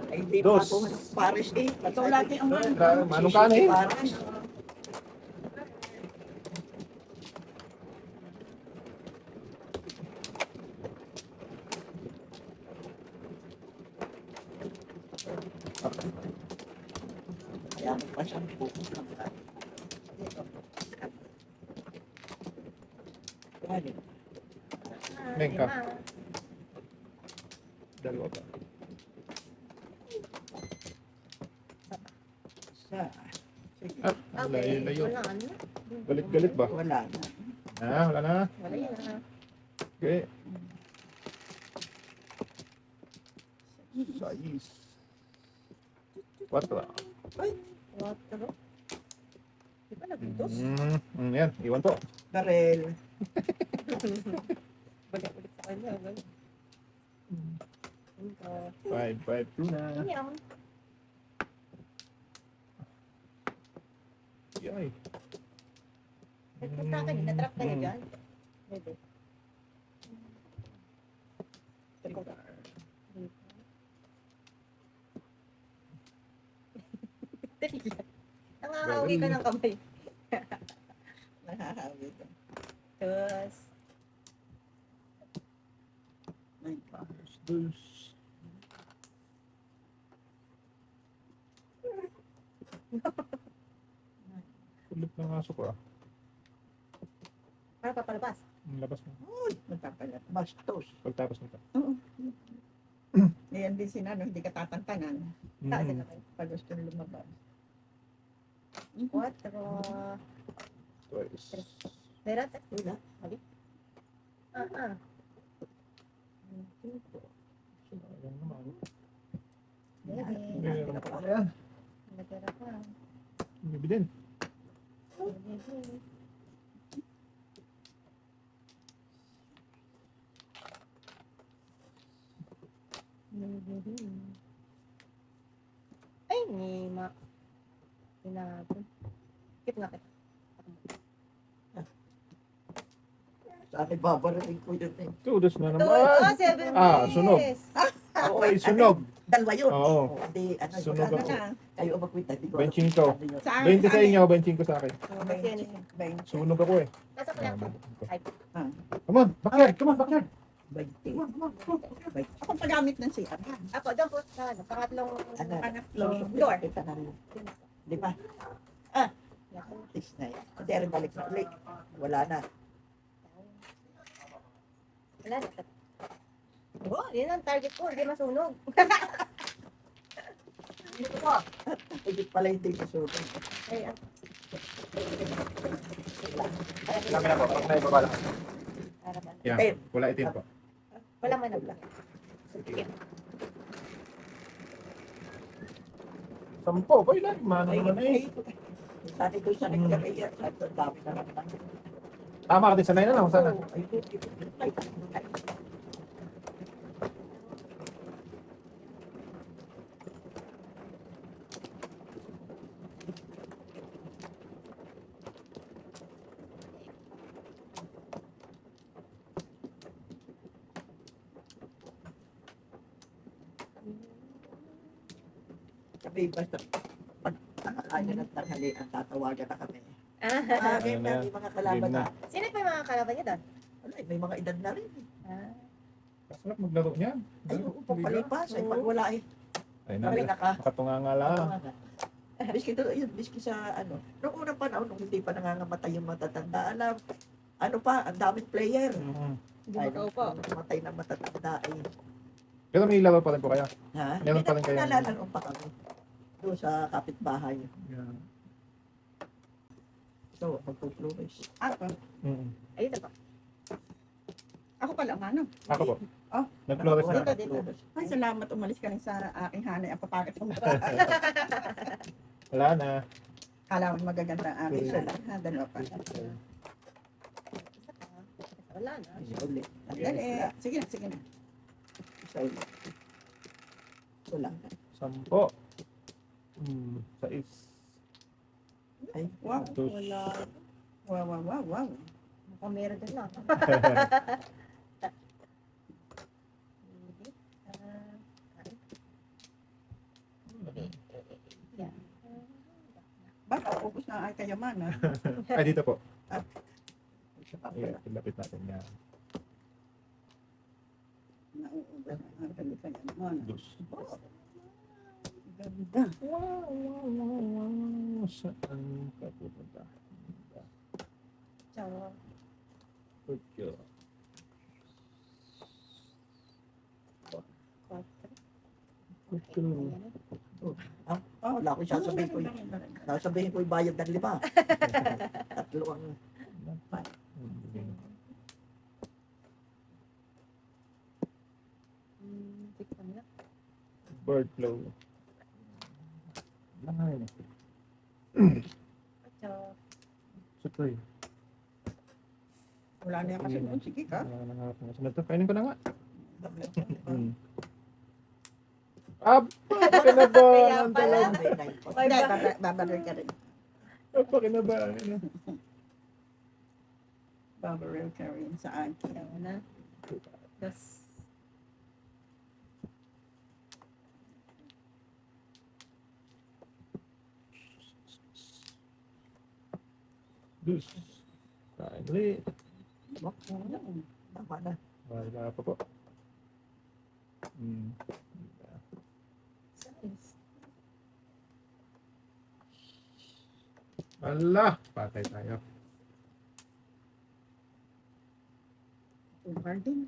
Ay, hindi pa Dos. ako Paris eh. Ikaw lagi ang Manong kanin. Paris. Kaya pa siyang pupunta. Ano? Mengka. Dalawa pa. Sa, sige, Layo. Wala ano? Galit-galit ba? wala na. Wala na. Wala yan ha. Okay. Sais. 4. Ay, Water. Di ba nagdos? Yan, iwan po. Darel. Balik-balik sa kanya. Balik. 5, 2 na. Ano yan? Yay. Nagpunta ka, natrap kayo dyan? Pwede. Dali lang. Nangahawi ka ng kamay. Nahahawi ka. Tapos, May pa. Dos. Kulit ng aso ko ah. para papalabas. Labas mo. Uy, magpapalat. Bastos. Pagtapos nito. Oo. Yan din sinano, hindi ka tatantanan. Taas na naman. Pag gusto nyo lumabas. Water. Twice. Meron? Wala. Ah. Ayan naman. Pwede. Meron pa yan. Natira pa. Gabi din. Pwede. Ay, Nima. Tinapon. Kip nga kita. Sa akin, babarating ko yun eh. Tudos na Ito, naman. 7 Ah, sunog. days. Okay, sunog. Dalawa yun. Oo. Hindi, ano, Sunog ano ako. na. Kayo ang magkwita. Di ko alam. Benching ko. Saan? 20 sa inyo, 20 ko sa akin. Kasi yan eh. Sunog ako eh. Nasa ko lang. Ay, Come on, backyard. Come on, backyard. 20. Ako pagamit ng CR. ako, doon po sa ano, pangatlong Ano? pangatlong Floor. floor. Kita na rin. Di ba? Tis na yun. Hindi rin balik na ulit. Wala na. Wala na. Oh, yun ang target ko, hindi masunog. Higit pala hindi susunod. Ay, Kami na po, pag naibaba lang. para ba? Yan, wala itim po. Wala man na. Sige. 10 pa ilan? Mano naman eh. Sabi ko sa nagkakaya, sabi ko, dami na lang. Tama ka din, sanay na lang. Sana. Ay, sabi, basta pag ayaw ng tanghali, ang tatawagan na kami. Ayun na. May mga kalaban Game na. na. Sino pa yung mga kalaban niya doon? Wala, may mga edad na rin. Ah, Kasarap maglaro niyan. Ay, oo, papalipas. Ay, pag wala eh. Ay, Kami nakatunga nga lang. Biski to, yun, biski sa ano. Noong unang panahon, nung hindi pa nangangamatay yung matatanda, alam, ano pa, ang daming player. hindi Ay, makaupo. nung matay na matatanda eh. Pero may laro pa rin po kayo. Ha? Meron pa rin kayo. Nalalaro pa kami. Doon sa kapitbahay. Yeah. So, magpo-flores. Ayun na pa. Ako pala ang ano. Ako po. Oh. Nag-flores Dito, na. dito. Ay, salamat. Umalis ka rin sa aking hanay. Ang papakit mo. Wala na. Kala mo magaganda ang aking Isa hanay. Ha, dalawa pa. Isa pa. Wala na. Isa ulit. Dali. Sige na, sige na. Isa ulit. Wala na. 10. 6. Ay, Wow. Dos. Wala. Wow, wow, wow, wow. Mukhang meron din lang. na ay kayamanan. Ay, dito po. Siya pa Ayan, pala. ilapit natin yan. Nauubos na ang kayamanan. Dus. Ganda. Wow. Saan ka pupunta? Ciao. Tokyo. Tokyo. Wala ko sasabihin ko. Sasabihin ko yung bayad ng 5. Tatlo ang Tikman na. Bird flow. Ay, Ciao. sutoy. Wala na yan kasi noon. Sige ka. Sunod to. Kainin ko na nga. Apa, kinabahan pala. talaga. Hindi, babaril ka rin. Apa, kinabahan. Babaril ka rin saan. Ciao na. Dos. Dus. Kain ulit. tama na. Wala pa po. Size. Ala, patay tayo. Garden.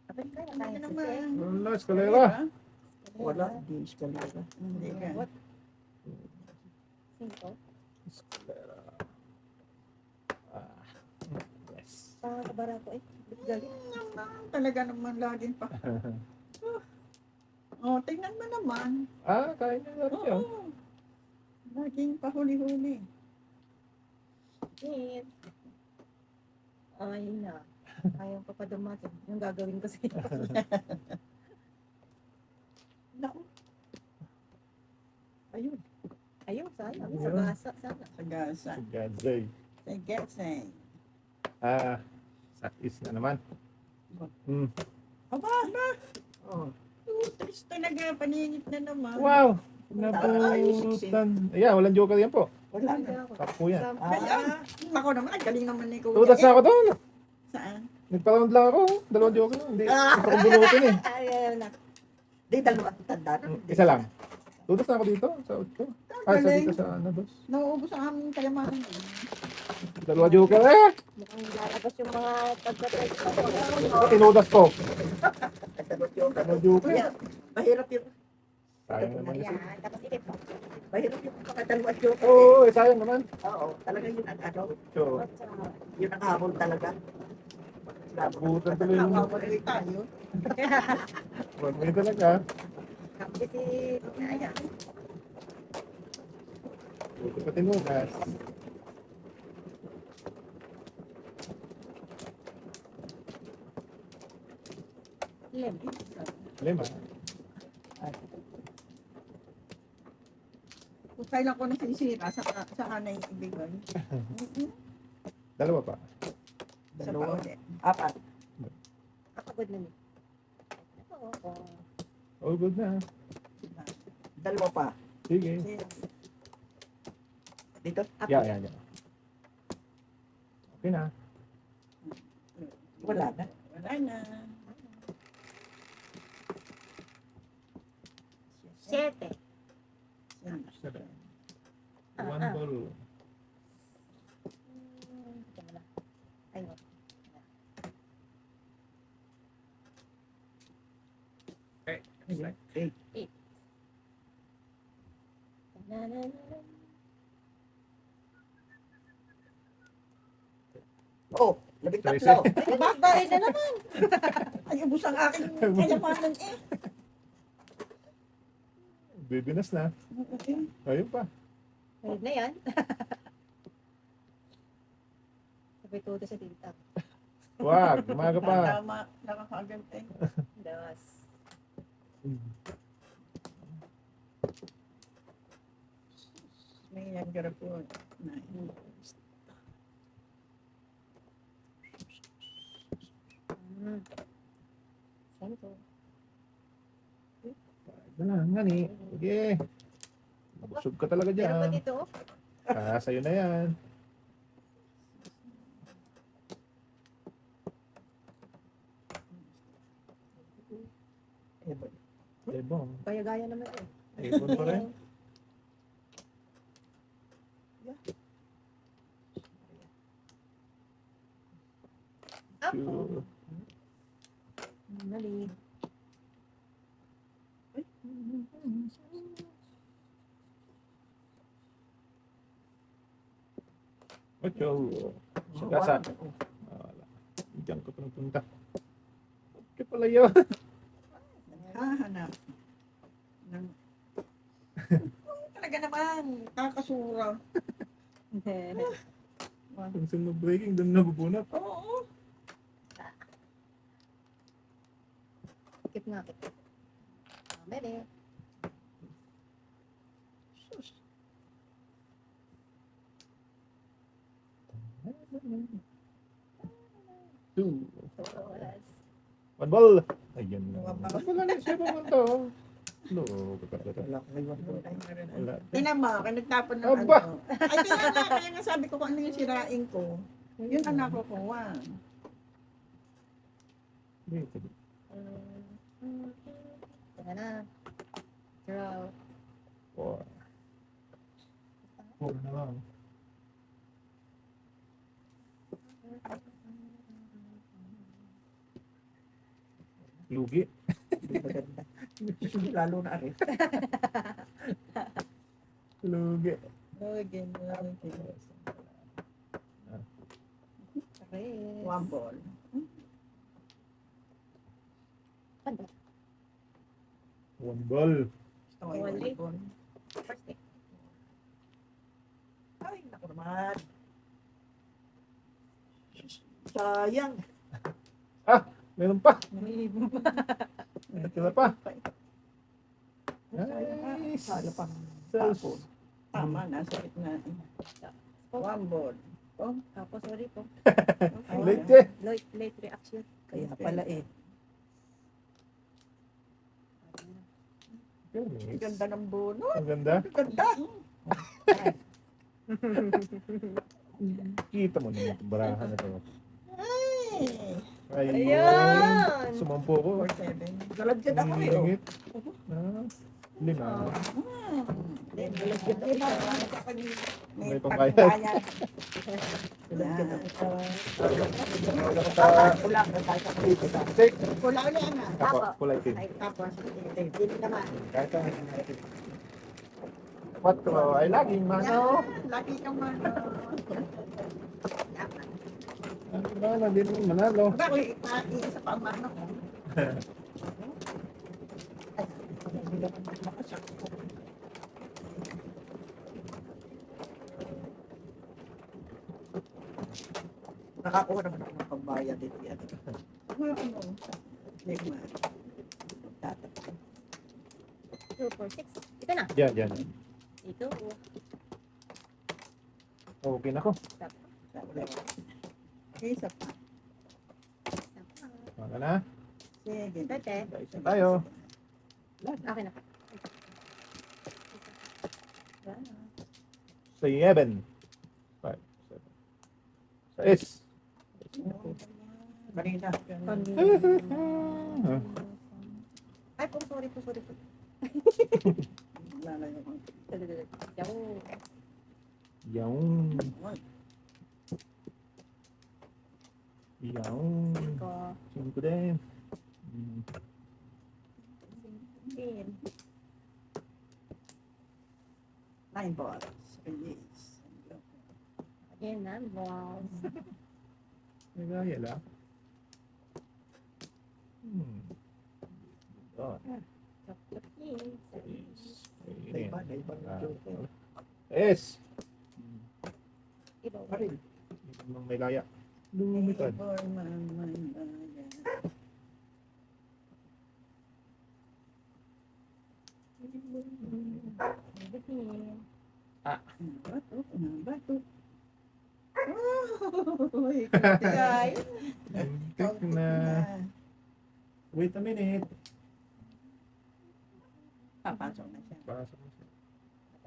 Abay ka, Ano nakain si naman? Tek. Wala, eskalera. Wala, di eskalera. Hindi ka. What? Cinco? Eskalera. Yes. Pangakabara ko eh. Galing. Talaga naman laging pa. Oh, tingnan mo naman. Kain na rin yun. Oo. Laging pahuli-huli. Shit. Ay na. Ayaw pa pa dumating. Yung gagawin ko sa'yo. Naku. Ayun. Ayun, sana. Ayun. Sa gasa, sana. Sa gasa. Gadzay. Sa getseng. Sakis na naman. Aba, Oh. triste talaga. Paningit na naman. Wow! Nabutan. Ayan, walang joker yan po. Wala na. Hindi ako. Takpo yan. Sa- Kaya, ako naman, ang galing naman ni Kuya. Tutas na ako doon. Saan? Nagpa-round lang ako. Dalawang joker. Hindi. Gusto kong bunutin eh. Ayaw na. Di, dalawang tanda na. Isa lang. Tutas na ako dito. Sa 8. Sa Galing. dito sa ano, dos. Nauubos ang aming kayamanan. Dalawa joker eh. Mukhang lalabas yung mga tagpatay ko. Tinudas ko. Dalawang yung Dalawa joker. Kaya, mahirap yung, Sayang naman yun. Ayan, tapos ikit mo. mahirap yung pakadalawang yung. Oo, sayang naman. Oo, talaga yun ang ano, So, yun ang habol talaga. butan tuloy yung Nakawali tayo. wag may talaga. Kapit si... Ayan. Buti pa tinudas. Lem. Lima. Kung kailan ko nang sinisira, sa kanay ibigay. Dalawa pa. Sa Dalawa, pauli. apat. Kakagod na niya. Oo. All good na. Dalawa pa. Sige. Dito, Yan. Okay na. wala na. Wala na. Siyete. Seven. Ah, One ah. ball. Tama na. Ay, no. Eh, Na-na-na-na. oh, labing Tracy. tatlo. Ay, bakbarin na naman. Ay, ubus ang aking kayamanan eh. Bibinas na. Ayun pa. Ayun na yan. Sabay todo sa tita. Wag, umaga pa. Tama, nakakagante. Das. May naggarapon. Santo. Wala, ngani. Sige. Busog ka talaga Meron pa dyan. dito? Sa'yo na yan. Eh, Ibon. Kaya gaya naman eh. Ibon pa rin. Up. Sure. Mali. Ocho. Sa mga kasa. wala. Wala. Diyan ko punta. Okay pala yun. Hahanap. Ng... Talaga naman, kakasura. Kung saan breaking, doon nabubunot. Oo. Kip nga, kip. Mali. Sus. Two. Oras. One ball. Ayun na. One ball. Wala na siya pa man to. No, kapatid. Wala, may wala. Wala. Tinan mo, kaya nagtapon ng Aba! ano. Ay, kaya nga sabi ko kung ano yung sirain ko. Yun ang nakukuha. Tanga na. Draw. Four. Four na lang. Lugi. Hindi maganda. Lalo na aris. Lugi. Okay, Pares. one ball. Panda. One ball. Gusto ko yung Wali. one ball. First pick. Ay, naku naman. Sayang. Meron pa. May ibon pa. Natira pa. Ay, Nice. sala pang Sales. tapon. Tama na, sakit na. One ball. Tapos, sorry po. Late eh. Late reaction. Kaya pala eh. Ang ganda ng bono. Ang ganda. Ang ganda. Kita mo naman itong barahan na to. Ay! Ayun. Ayun! Sumampo ko. 4-7. Galagyan ako eh. Oh. Ingit. Lima. May pangbayad. Galagyan ako. Baka Kulang na tayo sa dito sa. check. Wala ulit na. Ako, kulay tin. Tapos, hindi naman. Kahit ang Quatro ay laging mano. Lagi kang mano. Ano ba na din manalo? Aba, ko isa pa ang mano ko. Hindi naman makasakto. Nakakuha naman ako ng pambayad dito yan. Ano? Ligma. Tatapos. 2, 4, 6. Ito na. Yan, yan. Ito. Okay na ko. Isa pa. Wala na. Sige. Tete. Isa tayo. Akin na. Seven. Five. Seven. Sais. Kanina. Ay po, sorry po. Lalayo ko. Yaw. Yung. Yung. Ko. Cinco din. 10. 9 balls. Yes. Again na. Wow. Nagaya lang. Oh. Chocolate cake. Naiba, naiba ng joker. Yes. Iba. Pa rin. Nung may laya. Lumipad. For my bato. Bato. Oh, guys. Tik na. Wait a minute. Papasok na siya. Pasok na siya.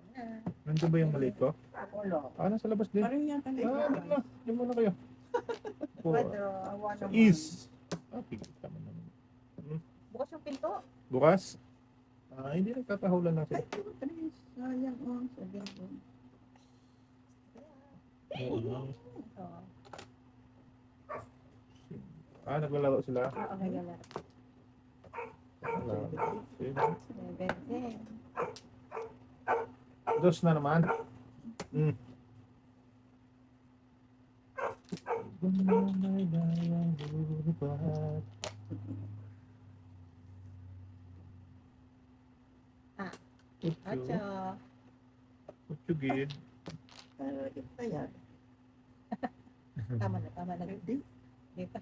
Na. Nandiyan ba yung maliit ko? Wala. Ah, nasa labas din. Parang yan kanina. Ah, ano na. Diyan muna kayo. Po, Kwadro. Awa sa naman. is. Ah, pigit naman naman. Bukas yung pinto. Bukas? Ah, hindi nagkakahulan na Ay, sila. Chris. Sayang, oh. Sabi ko. Oo. Oo. Ah, naglalaro sila. Oo, naglalaro. Naglalaro. Sige. 17. Dos na naman. Hmm. Gumamay dayang lulipat. Ah. Utyo. Ocho. Utyo gid. Ito na yan. Tama na, tama na. Hindi. Di pa.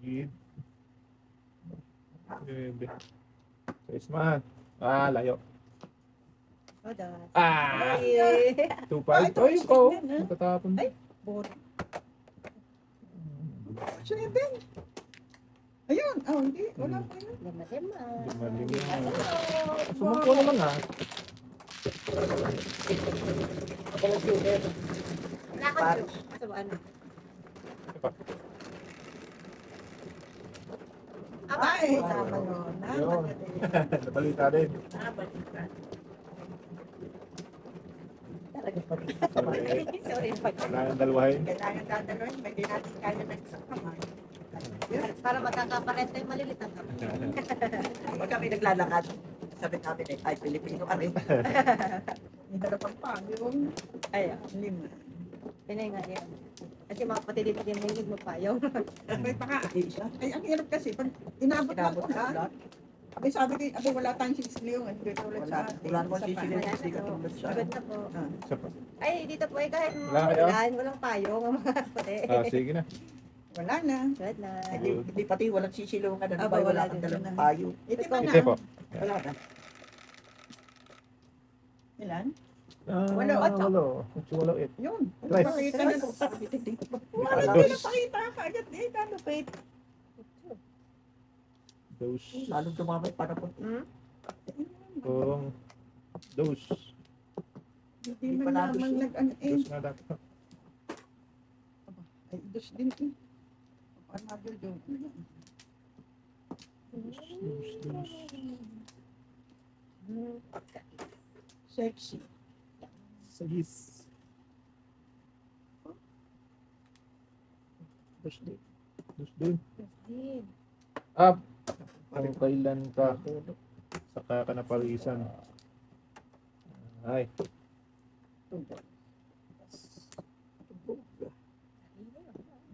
Gid. Bebe. Sa isman. Ah, layo. O, das. Ah! Ay! 2-5. ito, Ay, stick ko. din, ah. Tatapon. Ay. Bot. 7. Ayun. Oh, hindi. Wala pa yun. Lima-lima. Lima-lima. Ano? Sumangko naman ah. Lakad yun. Asa ba ano? Aba, Ay, tama tama yun. yun. Yun. Nabalita din. Talaga pa rin. Sorry. Sorry. Wala nang dalwahin. Kailangan dadalawin. Hindi natin kaya ng isang kamay. Para magkakaparenta yung maliliit ang kami. Pag kami naglalakad, sabi namin ay Pilipino ka rin. Hindi na pang yung Ay, 5. pinay nga yan. Kasi mga kapatid dito din may mo pa. Yung May paka. Hindi siya. Ay, ang hirap kasi. Pag inabot lang Inabot ko na na. lahat. Abay, sabi ko, abay, wala tayong sisiliyong. Hindi tulad Wala. sa atin. Wala naman Isa pa. sisiliyong. wala Hindi na ka po. tulad sa- Agad na po. Isa pa. Ay, dito po ay kahit Wala kayo? ulan, walang payong ang mga kapatid. Ah, sige na. Wala na. Agad na. Hindi pati walang sisilungan. Ano Aba, ba? wala Wala din. kang dalang payo. Ito Let's pa go. na. Ite po. Wala na. Ilan? Ah, Walo. walo. Walo it. Yun. Right. Pakita na. Wala Ah, na dos. pinapakita ka agad. Eh, kalupit. Dos. Lalong dumamay pa na po. Hmm? Kung dos. Hindi Hindi man pa nados naman yun. nag-ano eh. Dos na dapat. Ay, dos din eh. Another do. Dos. Sexy. Sagis. Dos din. Dos din. Din. Up. Kung kailan ka saka ka naparisan. Ay.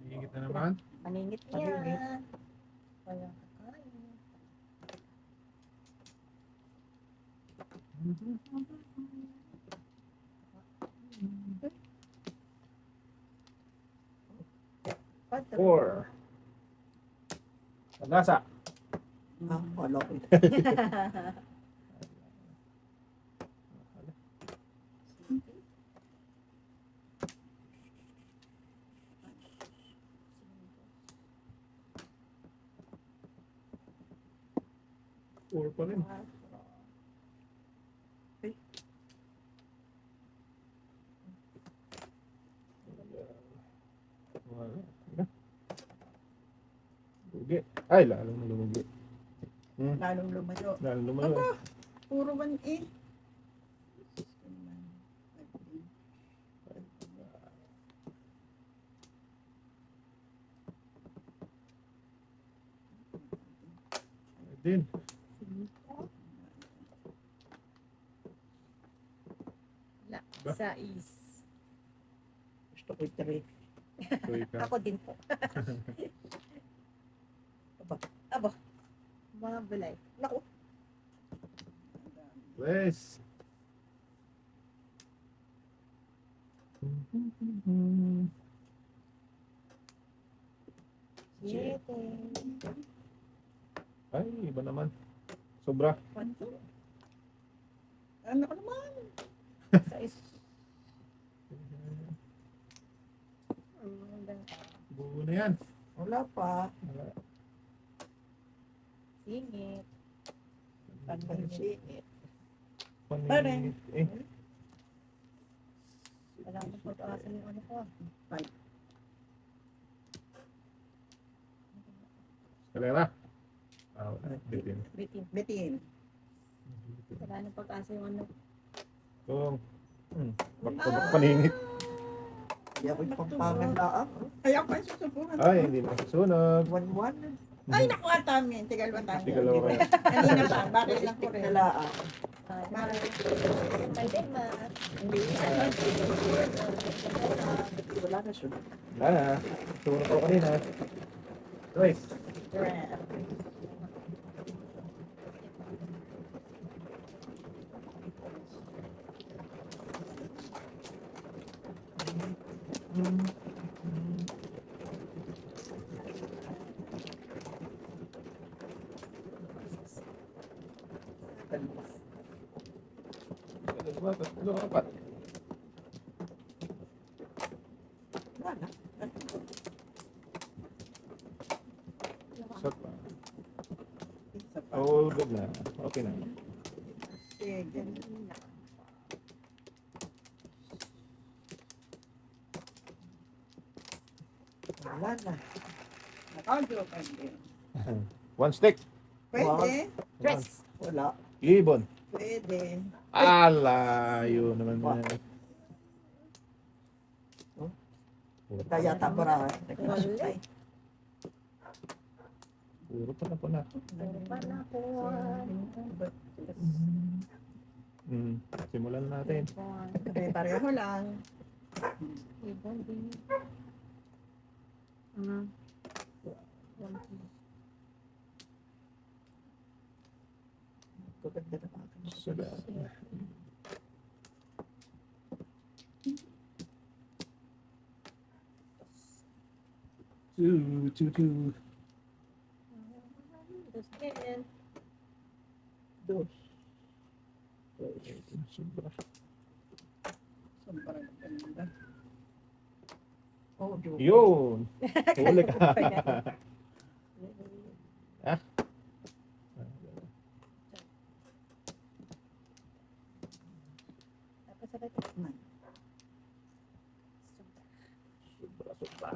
Higit na naman. Paningit Paningit. yan. Walang kakain. Quatro. 4. Pagasa. Ah, wala ko. Four pa rin. Wala. Lugi. Ay, lalong lumugi. Lalong lumayo. Lalong lumayo. Aba, puro 1-8. Din. Wala. Ba? Sais. Gusto ko ito. Tuloy ka. Ako din po. Aba. Mga bulay. Naku. Yes. Siete. Ay, iba naman. Sobra. Quatro. Ano ko naman? Sais. Buo na yan. Wala pa. Wala. Singit. Pansingit. Paningit. Eh, Wala akong pag-asa yung ano ko. kalera. Ah, wala. Bitin. Bitin. Bitin. Wala nang pag-asa yung ano. Kung, paningit. Di ako yung pampangan laang. Kaya ako yung susubukan. Ay, hindi na susunod. 1-1. Ay, naku, Tami. Tigal ba tayo? Tigalaw ka. Kanina pa. Bakit lang ko Stick rin? na laang. May tema. Hindi. Wala na siya. Wala na. Susunod ko kanina. Guys. Dalawa, tatlo, apat. Wala na. Isa pa. Isa pa. All good na. Okay na. Sige. Wala na. Audio pa din. One stick. Pwede. Dress. Wala. Ibon. Pwede. Alayo naman na. Kaya tabara. Nagkasutay. Puro pa na po na. Simulan na natin. Pareho lang. Ibon din. Gaganda na mga ganun. Sada. Two. Dos din. Dos. Sobra. Sobrang ganda. Oh, Diyos. Yun! Huli ka. Tapos sabay ito. Sobra.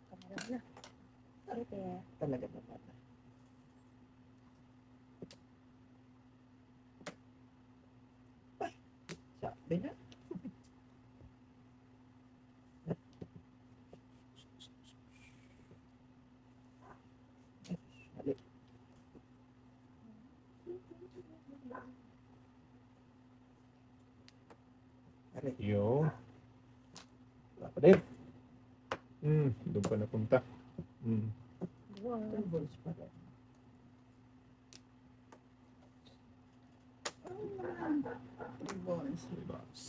Kamarap na. Ito Talaga naman. Sabi na. Mali. Mali. Yun. Wala pa din. Doon pa napunta. Two balls pa rin. Balls.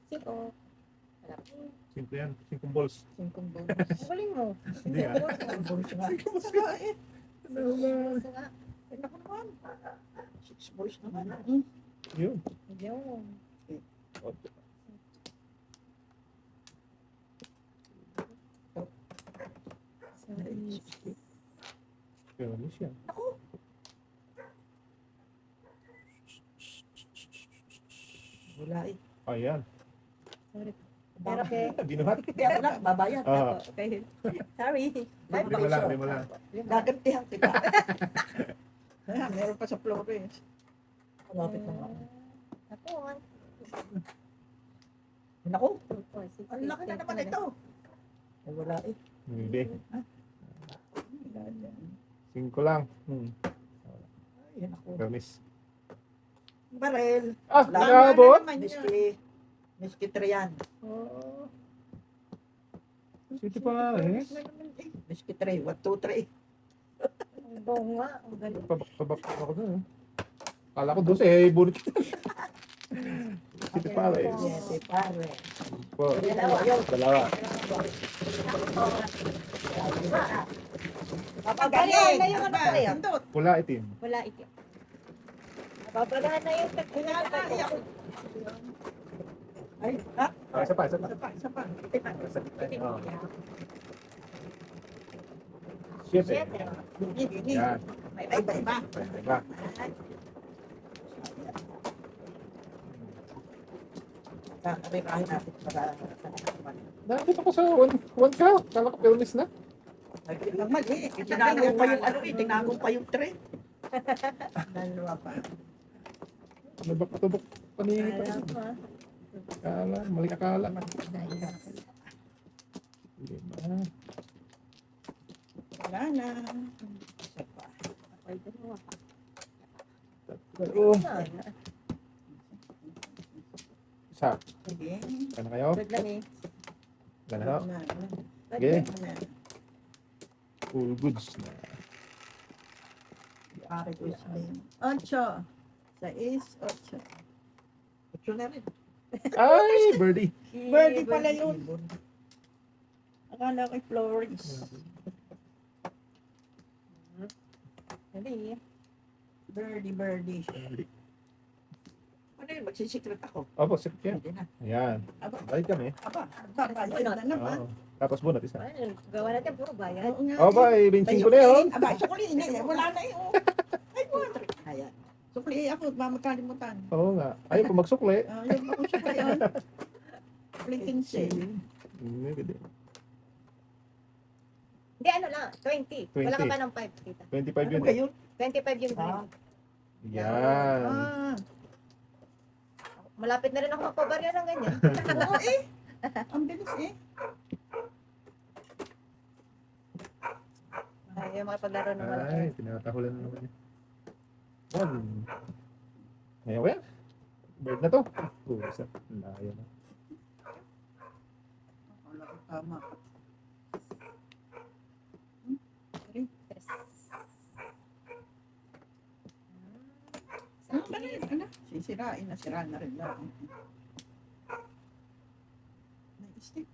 Siko. Wala po. 5 yan. 5 balls. 5 balls. Ang galing mo. Hindi ah. 5 balls nga. Gusto nga. Ako naman. 6 balls naman. Yun. Yun. Okay. Sorry. Yun siya. Wala eh. Ayan. Sorry. Pero okay. Binuhat. Kaya ako lang, babayad. Ah. Okay. Sorry. Di mo lang. Gagantihan kita. Ayan, meron pa sa Flores. Malapit naman. Tapon. Naku, Ang laki na naman ito. ay wala eh. Hindi. 5 lang. Ay, naku. Permis. Barel. Ah, Wala. nakabot. Miski. Miski Trian. Oh. City pa eh. Miski 3. 1, 2, 3. Ang bong nga. Ang galing. Pabak ako doon. Kala ko 12 eh. Bunot kita. City Palace. Yes, pare. Po. Dalawa. Dalawa. Papagaling na yung ano pala yun. Pindot. Pula itim. Wala ito. Papagahan na yung Wala na. Iyak. Ay, ha? Ah, isa pa. Isa pa. Sa gitna. Oh. 7. Gini. Yan. May iba-iba. Diba? Kakaripahin natin para Nakakita ko sa 1 ka. Kala ko peonis na. Mali. Tinago pa yung ano eh, tinago pa yung tray. Dalawa pa. Nabak-tubok pa ni Kala. Mali akala. Lima. Wala na. Isa pa. Tatlo. Isa. Sige. Kaya na kayo? Good lang eh. Gana ho. Na. Sige. Na. Full goods na. Pare ko is name. 8. 6, 8. Ito na rin. Ay, birdie. Birdie pala yun. Ibon. Akala ko Flores. Hindi. Birdie. Ano yun, magsisikret ako. Opo, sip yan. Hindi na. Ayan. Aba, Balik kami. bayad na naman. Oo. Tapos bunot isa. Ano, gawa natin puro bayad. Oo nga. O ba, benching ko na yun. Aba, sukli. Wala na yun. Ay, wala. Ayan. Sukli ako, ba magkalimutan. Oo nga. Ayaw pa magsukli. Yung ako sukli yun. Flinking sale. Hindi, hindi. Hindi, ano lang, 20. Wala ka 20. pa ng 5, tita. 25 Ano yun ba eh. yun? 25 yung Ah. green. Yan. Ah, Malapit na rin ako magpabarya ng ganyan. oo eh. Ang bilis eh. Ayaw makipaglaro ng Ay, malaki. tinatahulan na naman yun. One. Ngayon ko yan. Bird na to. Isa. Layo na. Wala ko tama. Tres. Ano ba yun? Ano? Sisirain na, sira na rin lang. May stick.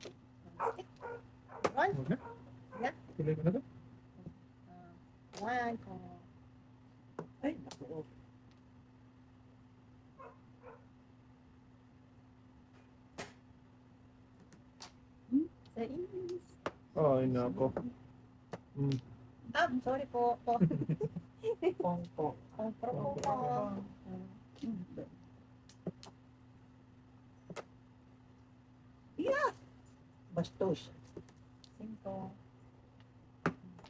One. Huwag na. Na? Tuloy ko na to. One. Ay, naku. Sa is. Ay, nako. Ah, sorry po. Pongpo. Ang pro po. Bastos. Cinco.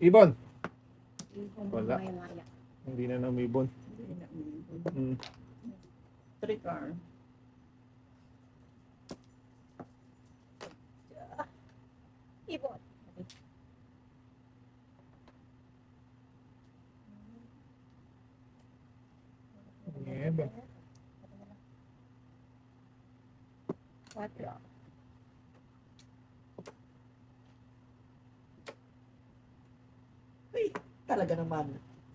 Ibon. Ibon. Wala. Maya-maya. Hindi na namibon. Trick arm. Ibon. Ngebe. Quatro. Talaga naman.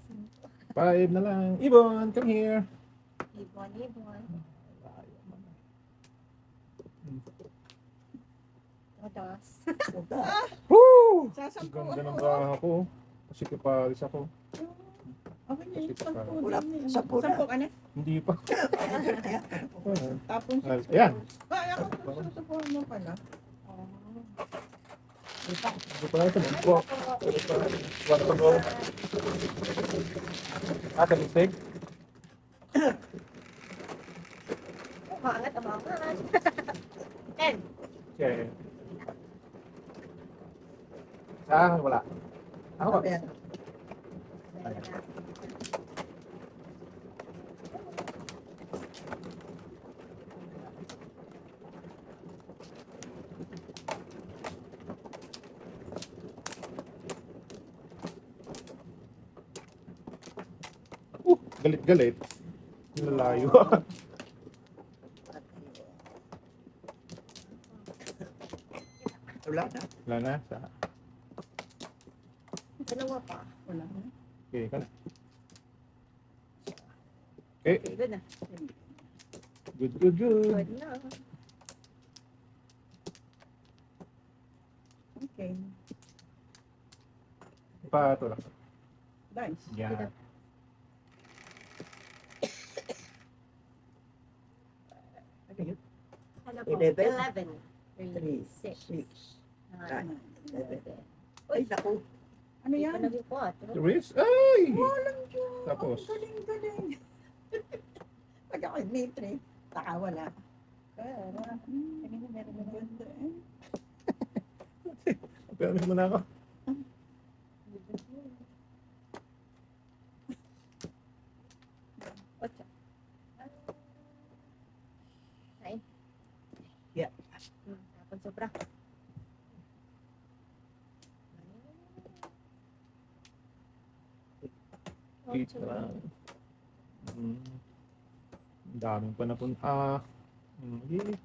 Cinco. 5 na lang. Ibon, come here. Ibon. Dos. Puta. Woo! Sasampu Ganda ng ako. baha ko. Kasi kapalis ako. Ako niya yung Kasi sampu. Wala, din eh. sampu na. Sampu ka na. Hindi pa. Tapos, Ayan. ay ako susupuhan mo pala. Ito pa ito. Oh, one to go. Ah, the mistake. Umangat. Ten. Okay. Ah, wala. Ako ba? Ayan. Galit-galit. Lalayo. Wala na. Wala na. Sa... Dalawa pa. Wala na. Okay, ka na. Okay. Okay, good na. Good, good, good. Good na. Okay. Pa, ito lang. Nice. Yan. Ano po? 11. 11. 3, 6. 6, 9, 11. 11. Ay, naku. Ano Hindi yan? pa naging 4. Riz? Ay! Walang Diyos. Tapos? Galing. Pag ako Dimitri, nakawala. Kaya, kanina meron na naman. Ganda eh. Pero miss mo na ako. Ocho. Nine. Yeah. Tapos sobra. Eight Ocho. na lang. Ang daming pa napunta. Okay.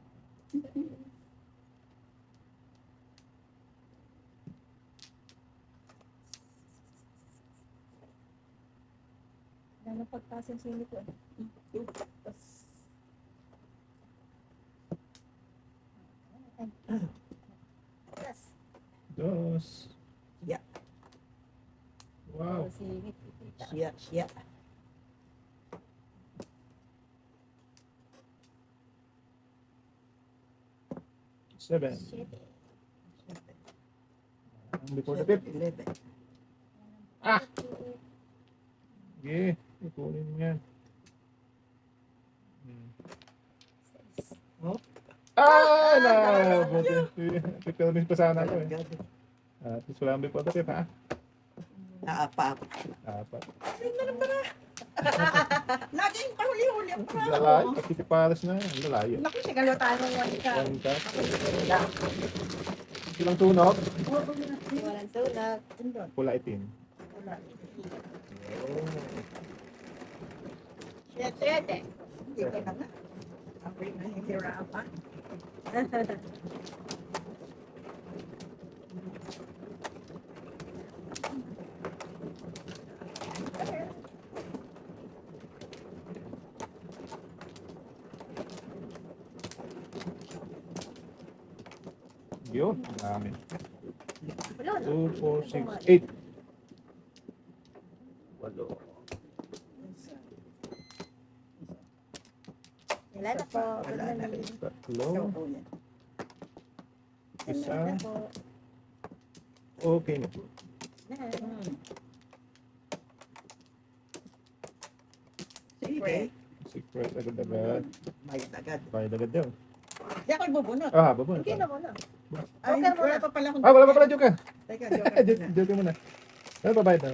Wala na pagtaas yung sili ko. Tapos, yes. Dos. Yeah. Wow. Singit. Siya. Seven. Siete. Before the fifth. 11. Ah! Okay. Ikunin mo yan. Six. Ah! Pipilmis pa sana ako eh. At least wala ang before the fifth ha? Naapa. Apat. Laging pahuli-huli ang Lalayo. ako. Kasi paras na yan. Lalayo. Naku, sigalo tayo ng one ka. One cup. Silang tunog. Walang tulak. Pula itim. Siete. Hindi ko na nga. Ako'y nahihirapan. Yun. Dami. Wala na. 2, 4, 6, 8. Walo. Wala na po. Wala na rin. Tatlo. Oo, yan. Isa. Wala na po. Okay na po. Na. Sige. Secret agad-agad. May agad. Bayad agad daw. Hindi ako ibubunot. Ah, babo na. Hindi na muna. Ay, Joker muna. wala pa pala akong... Ah, wala pa pala joke ka. Teka, joker muna. Joke muna. Ano pa bayad na?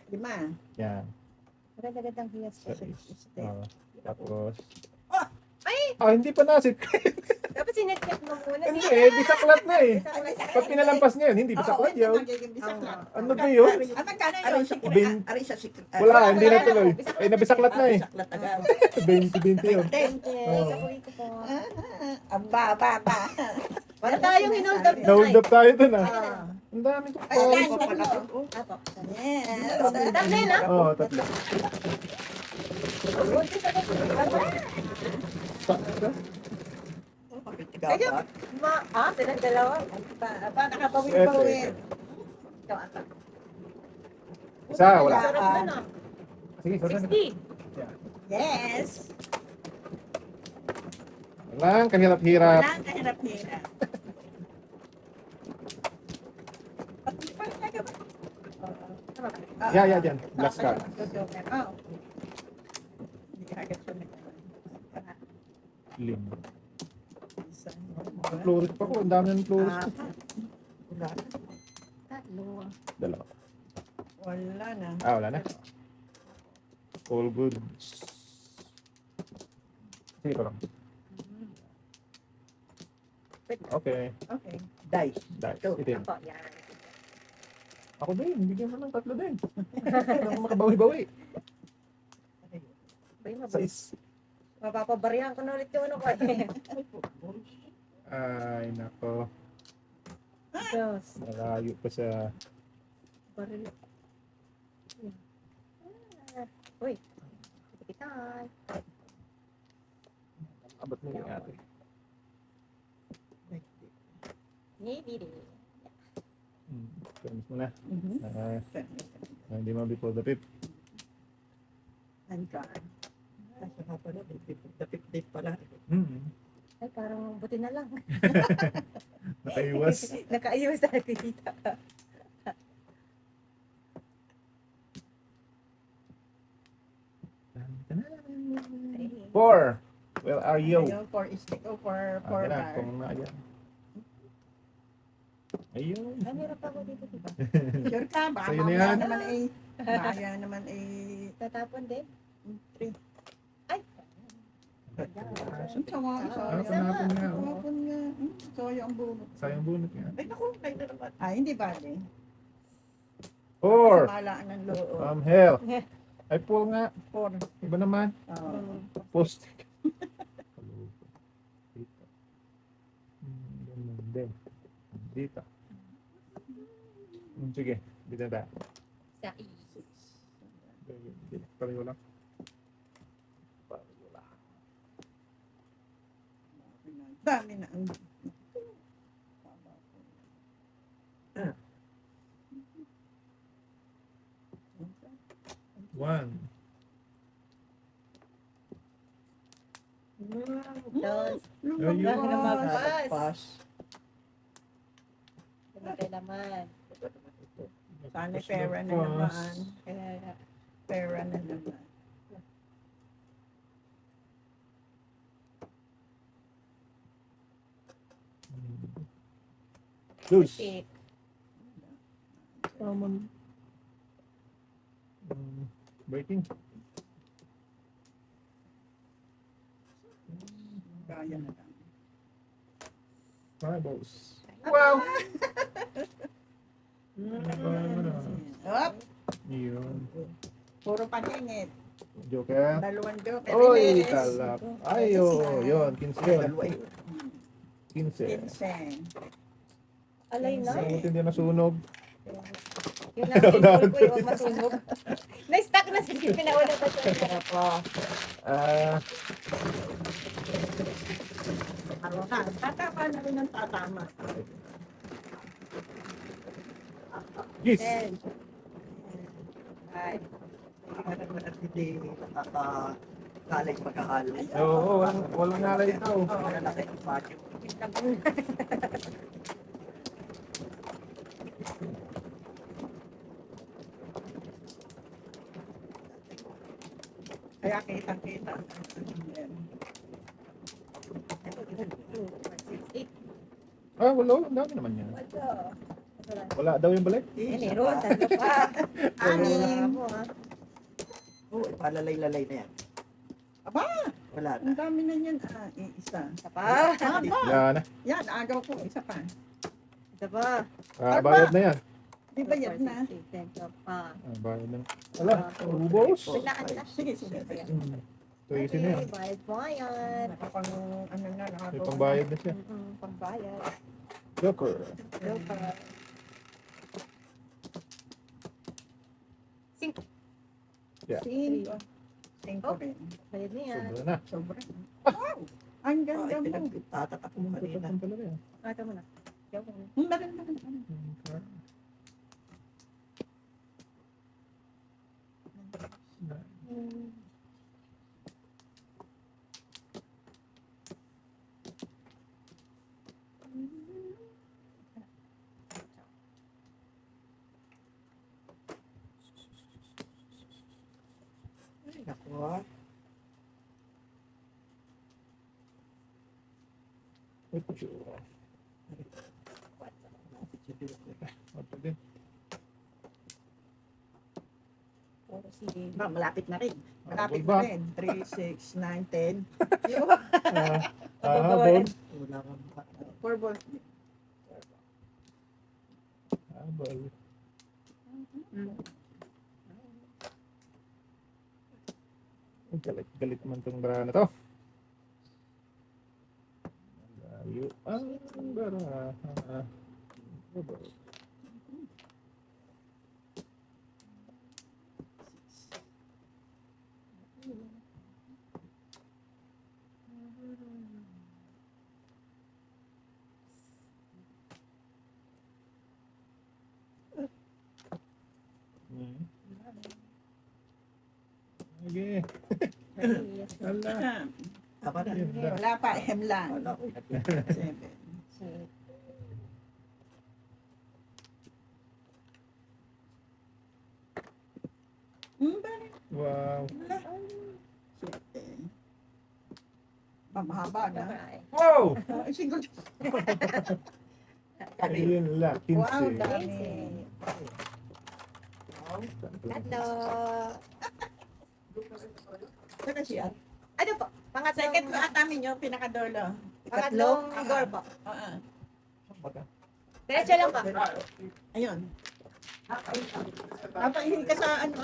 5. Yan. Maganda-gandang hiyas po. Ah, tapos. Ay! Ah, hindi pa na. Dapat sinet-check mo muna. Hindi bisaklat na eh. Pag pinalampas niya yun, hindi bisaklat Oo, yun. nagiging bisaklat. Ano ba yun? Ah, magkano Aray yun? sa Bin- aray sa secret. Wala, hindi na tuloy. Eh, nabisaklat na eh. Saklat agad. 20-20 yun. Yes, ako ko po. Ang baba. Wala tayong hold up doon. Na-hold up tayo dun ah. Ah. Ang dami ko Ay, pa. ayan. Apo. Yes. Tatlo na. Oo, tatlo. Buntis ako. Ayun. Silang dalawa. Pa, nakapawid-pawid. Ikaw, apa. Isa, wala. Sarap na na. Sige, sorry. 60. Yes. Walang kahirap-hirap. Walang kahirap-hirap. Pati pa rin ba? Yeah, dyan. Last card. Oh. Hindi agad siya Lim. Floris pa ko. Ang dami ng floris ko. Wala. Tatlo. Dalawa. Wala na. Ah, wala na. All good. Sige pa lang. Okay. Okay. Dice. Dice. Ito. Itim. Apo, yan. Ako din. Bigyan mo ng tatlo din. Hindi ako makabawi-bawi. Bay, mabilis. 6. Mapapabarihan ko na ulit yung ano ko eh. Ay, nako. Dos. Malayo pa sa... Baril. Uy. Tipitan. Abot mo yung ate. Nibiri. Promise mo na. Mhm. Hindi mo before the fifth. Nandyan. Kasi nga pala, dapit pala. Ay, parang buti na lang. Nakaiwas. Nakaayos sa tita. 4. Where are you? Ayun, 4 is oh, 4 Ayan na, bar. kung na yan. Ayun. Nanirap ako dito, diba? Sure ka? Baka Sa'yo na mamaya yan. naman eh. Mamaya naman eh. Tatapon din. 3. Ay! Ang sawa, Ah, sayang. panapon nga. oh. Panapon nga. Sayang ang bunot. Sayang bunot nga. Ay, naku, nay na naman. Ay, hindi bale. 4. Malaan ng loob. From hell. Ay, pull nga. 4. Iba naman. Post. Dito. Ganun din. Dito. Sige. Dito na tayo. Sa Pareho lang. Pareho lang. Dami na ang 1. Dos. Ayun. Wala ka na lumabas. magpas. Pass. Wala ka naman. Sana pera na naman. Kaya, Pera na naman. Lose. shake. Breaking. Kaya na lang. Fireballs. Wow! Up! Yun. Puro paningit. Joker. Dalawang joke. Oy, talap. Ay, oh, yun. 15 yun. Dalawa yun. 15. 15. Alay na. Sa buti hindi nasunog. Yun ang pinul ko yung masunog. Na-stuck na sa pinauna pa siya. Ah, Ano na? Tatama na rin ang tatama. yes. Ten. Ay. Ano naman at hindi nakakakalay pagkahalo. Oo, walang nalay ito. Wala na kayo patio. Kaya kitang-kita. Eight. Ah, wala. Ang dami naman yan. Wala daw yung balik. Meron, tatlo pa. Anim. Mo, ha? Oo, palalay-lalay na yan. Aba, Wala na. ang dami na yan. Isa. Isa pa. Yan. Yan, agaw ko. Isa pa. Isa pa. Ah, bayad na yan. Di ba yan na? 10 pa. Ah, bayad na. Ala, ubos. Biglaan na. Sige, sige. sige. So, easy na yan. Bayad mo yan. Nakapang, ano na, May nakagawa. pangbayad na siya. Pagbayad. Joker. Joker. Cinco. Cinco Oh. rin. Bayad na yan. Sobra na. Sobra. Wow! Ang Ay, ganda mo. pinagtatatak mo kanina. Ang talaga yan. Ata mo na. Joker na. Ang maganda mo. Ay, naku ah. Ito. Ito din. Puro si... Ba, malapit na rin. Malapit Ba? na rin. 3, 6, 9, 10. Habol. Wala kang pa- 4 balls. Habol. Galit man tong bara na to. Layo ang bara. Habol. Okay. Yes. Ala. Tama na. Yun na. Wala pa, M lang. Wala ko. 7. Shit. Bakit? Wow. 7. Mahaba na. Wow! Single. Ayun lang, 15. Wow, dami. Tatlo. Saan siya? Ano po? Pangatlong, Second ko at amin yung pinakadolo. pangatlong door po. Oo. Diretso lang po. Ayun. Napahihin ka sa ano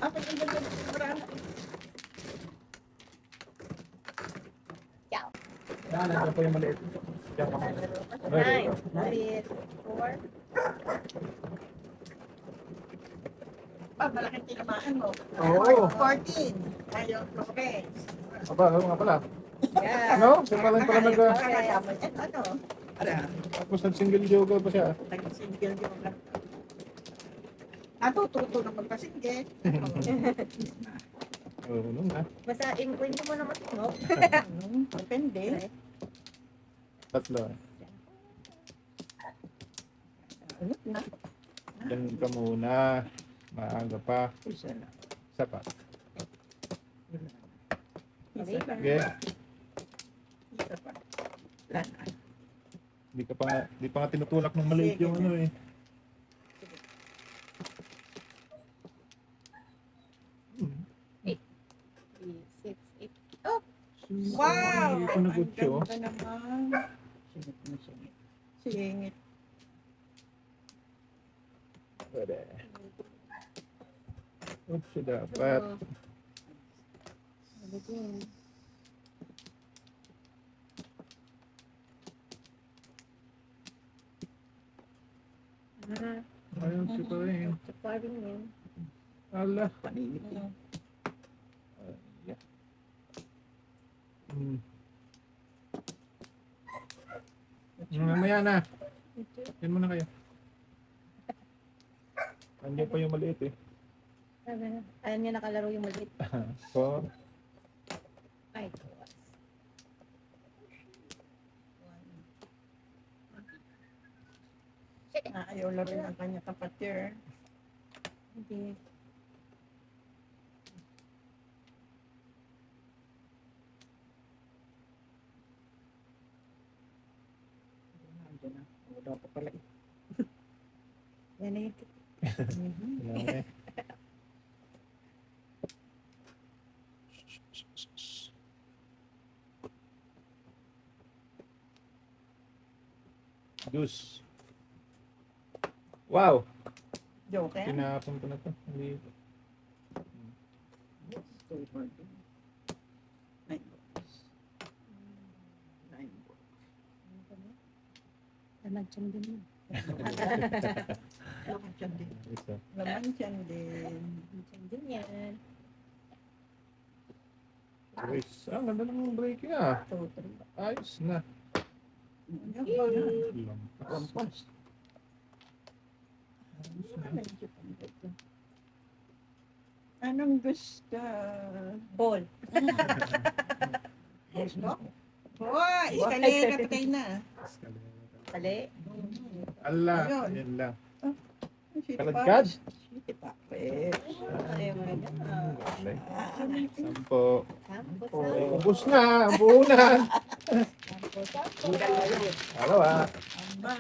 Apa yung ganda marami. Yan, nandiyan po yung maliit. Yan pa. 9, 8, 4. Malaking tinamaan mo. Oo. 14. Ayaw, Flores. Aba, ano nga pala? Yeah. Ano? Siya pala pala nag... Ano? Tapos nag-single joker pa siya. Nag-single yung lang. Natututo na magpasinggit. Oo, nung na. Basta in-kwento mo naman mo. Depende. Tatlo. Ano na? Yan ka muna. Maaga pa. Isa na. Isa pa. Isa na. Sige. Isa pa. Wala na. Di pa nga tinutulak ng maliit Sige yung na. ano eh. Six, eight. Wow! Hindi ko nagutyo. Ang ganda naman. Singit na singit. Singit. Pwede. Utso dapat. Ano din? Ayun, si pa rin. Sa paring yun. Ala. Panimik. Yeah. Hmm. Mamaya na. Yan muna kayo. Andiyan pa yung maliit eh. Ayaw niya nakalaro yung maliit. So, Ay, Ayaw laro ng kanya kapatid. hindi. Nandiyan na. Wala pa pala. Yan na yun. wala na eh. Deuce. Wow! Joker. Tinapon ko na to. Hindi. Laman dyan din yun. Laman tiyan din. Isa. Laman tiyan din. Laman dyan din yan. Guys, ang ganda ng breaking ah. 2, 3. Ayos na. Yan ba na? Lampas. Lampas. Anong gusto? Ball. Gusto? Hoy, eskalera patay na. Mali. Ala, Ayun. yan lang. Siti Kalagkad? pa. Siti pa. Pwes. Ayaw mo yan. Okay. Sampo. Sampo, Ay, sampo. ubos na, ang puhunan. Sampo, sampo. Dalawa. Amba.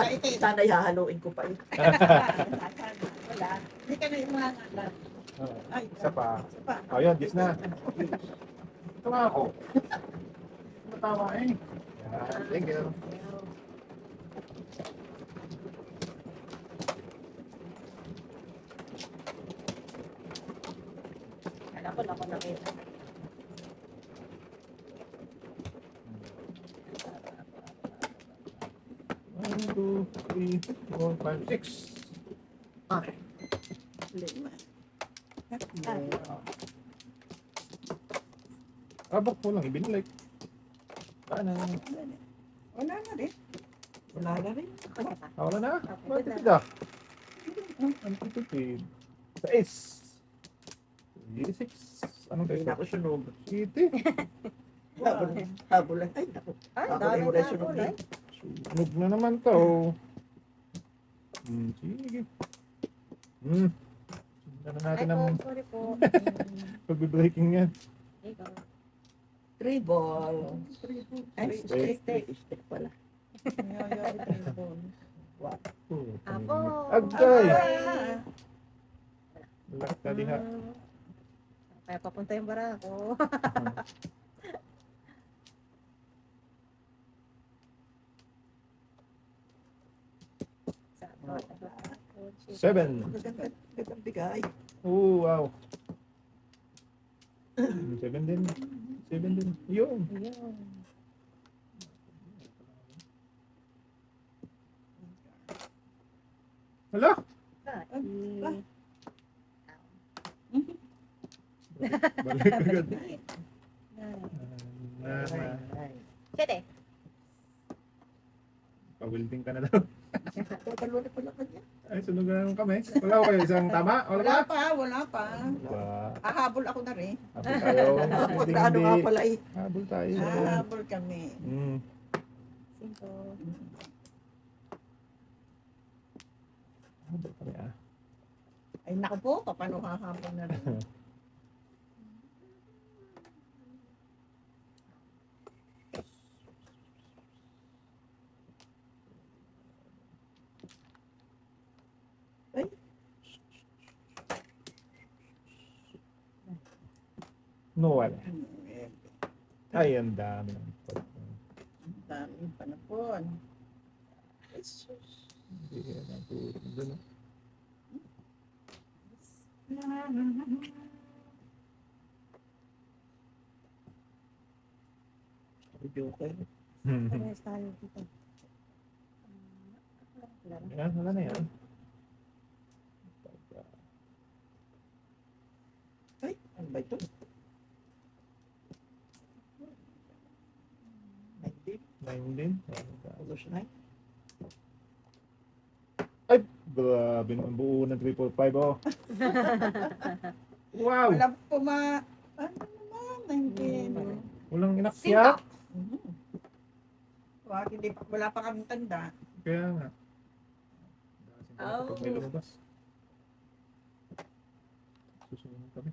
Ito. Sana hahaluin ko pa yun. Wala. Hindi ka na yung mga alam. Ay, Isa pa. Isa pa. O yun, gis na. Ito nga ako. Matawa eh. Yan, thank you. Alam ko na ako nakita. One, two, three, four, five, six. Lima. Abak mo lang, ibinalik. Ano? Wala na rin. Wala na rin. Wala na? Okay, Bakit good pida? Ang tipid. Sa is. 86. Anong Hindi kayo? na ako sunog. City. Habol. Habol. Ay, naku. Ay, Ako dami rin wala na sunog ako. din. Sunog na naman to. Sige. Ano Ay natin po, ang sorry po. pag-breaking yan. Ikaw. 3 ball. Ay, Steak. steak pala. Oh, Apo. Agay! Ah, Lahat na diha. Kaya papunta yung barako. Seven. Magandang bigay. Oh, wow. 7 din. 7 din. Yun. Ayun. Hala! Balik agad. Sete. Pawilding ka na daw. Tatalo na pala kanya. Ay, sunugan kami. Wala ko kayo isang tama? Wala ba? Wala pa. Ba, Hahabol ako na rin. habol tayo. Huwag Hindi, na ano nga hindi. pala eh. Habol tayo. Hahabol kami. Mm. Cinco. Habol kami ah. Ay naku po, paano hahabol na rin? No, wala. Ay, ang dami. Ang daming panapon. Hindi yan ang turo. Doon, ah. Joker. Parehas tayo dito. Wala na. Yan, wala na yan. Ay, ano ba ito? 9 din. August 9. Ay, grabe naman buo ng 345 oh. Wow! Wala ano naman, 19. Walang inakyat. Wag, wala pa kami tanda. Kaya nga. Oh. Kapag may lumabas. Susunod kami.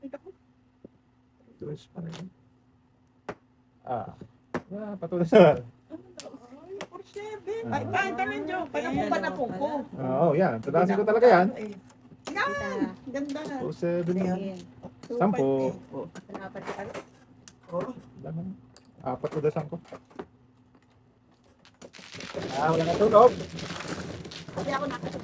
Ay, naku. Tuwis pa rin. Patuloy sa... Ay, 47. Ay, kahit anong joke. Panapong panapong ko. Oo, yan. Tadasin ko talaga yan. Yan! Ganda na. 47 na. Ayan. 10. Panapat ka kami. Oh, Laman. 4 ko dasan ko. Wala na tulog. Hindi ako nakasok